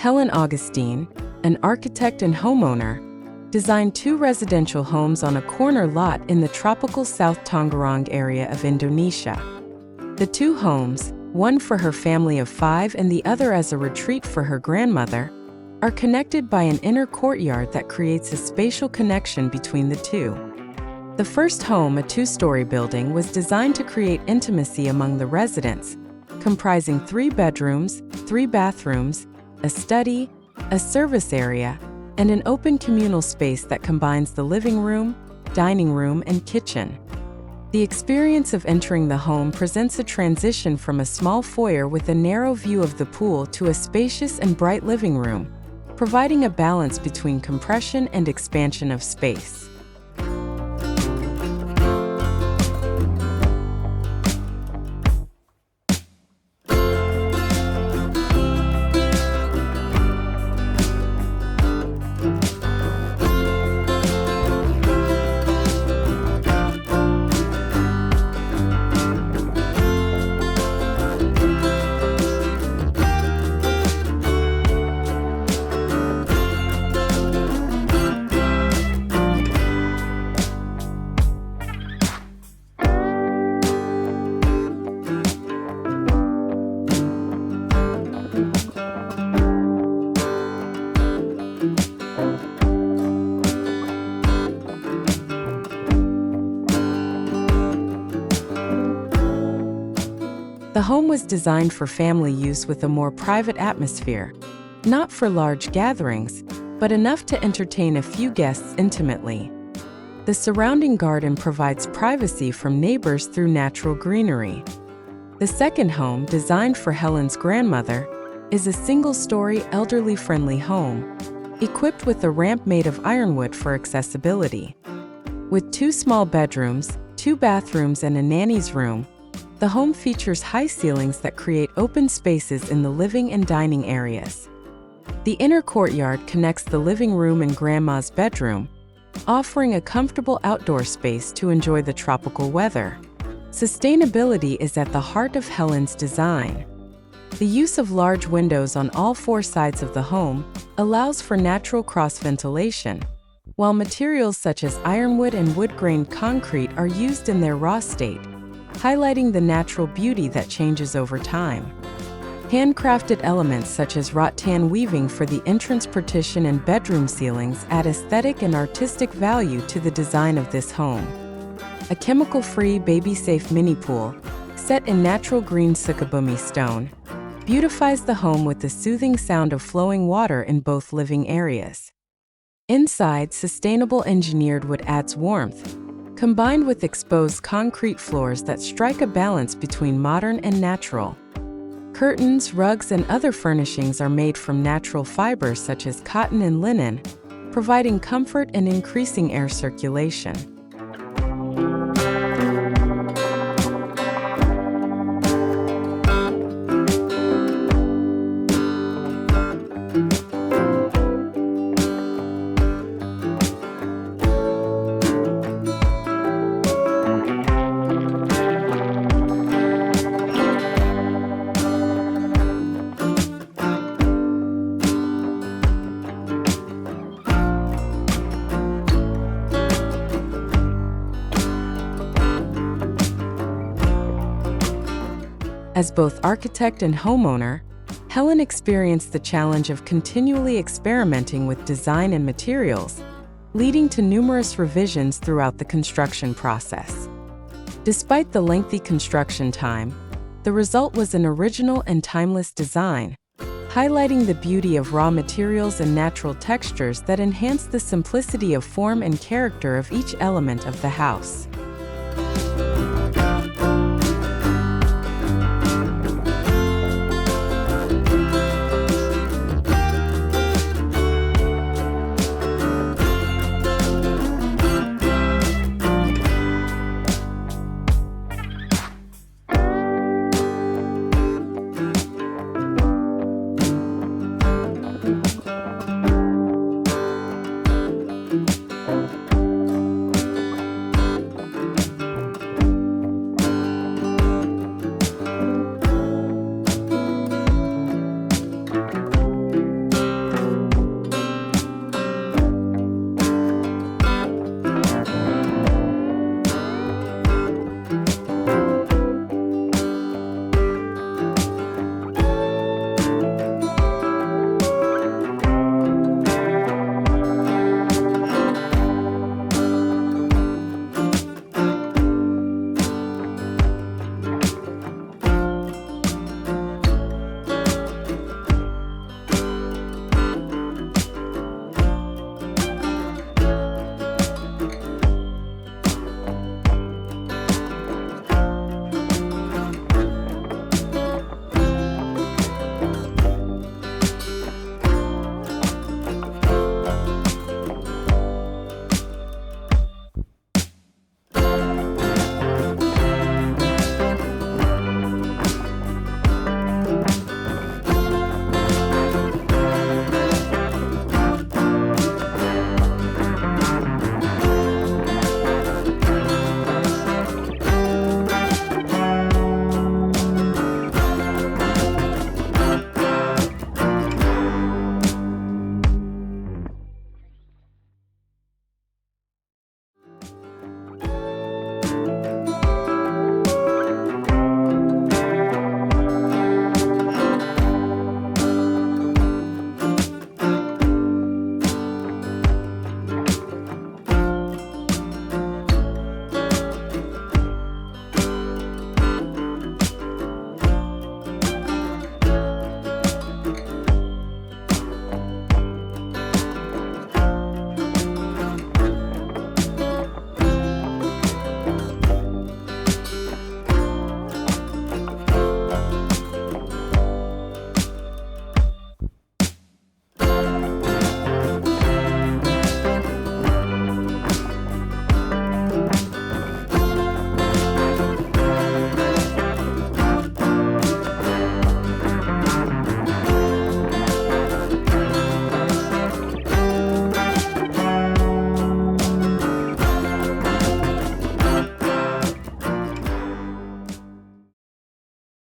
Helen Agustine, an architect and homeowner, designed 2 residential homes on a corner lot in the tropical South Tangerang area of Indonesia. The 2 homes, one for her family of 5 and the other as a retreat for her grandmother, are connected by an inner courtyard that creates a spatial connection between the 2. The first home, a 2-story building, was designed to create intimacy among the residents, comprising 3 bedrooms, 3 bathrooms, a study, a service area, and an open communal space that combines the living room, dining room, and kitchen. The experience of entering the home presents a transition from a small foyer with a narrow view of the pool to a spacious and bright living room, providing a balance between compression and expansion of space. The home was designed for family use with a more private atmosphere, not for large gatherings, but enough to entertain a few guests intimately. The surrounding garden provides privacy from neighbors through natural greenery. The second home, designed for Helen's grandmother, is a single-story, elderly-friendly home, equipped with a ramp made of ironwood for accessibility. With 2 small bedrooms, 2 bathrooms, and a nanny's room, the home features high ceilings that create open spaces in the living and dining areas. The inner courtyard connects the living room and grandma's bedroom, offering a comfortable outdoor space to enjoy the tropical weather. Sustainability is at the heart of Helen's design. The use of large windows on all 4 sides of the home allows for natural cross-ventilation, while materials such as ironwood and wood-grained concrete are used in their raw state, highlighting the natural beauty that changes over time. Handcrafted elements such as rattan weaving for the entrance partition and bedroom ceilings add aesthetic and artistic value to the design of this home. A chemical-free, baby-safe mini pool, set in natural green sukabumi stone, beautifies the home with the soothing sound of flowing water in both living areas. Inside, sustainable engineered wood adds warmth, combined with exposed concrete floors that strike a balance between modern and natural. Curtains, rugs, and other furnishings are made from natural fibers such as cotton and linen, providing comfort and increasing air circulation. As both architect and homeowner, Helen experienced the challenge of continually experimenting with design and materials, leading to numerous revisions throughout the construction process. Despite the lengthy construction time, the result was an original and timeless design, highlighting the beauty of raw materials and natural textures that enhance the simplicity of form and character of each element of the house.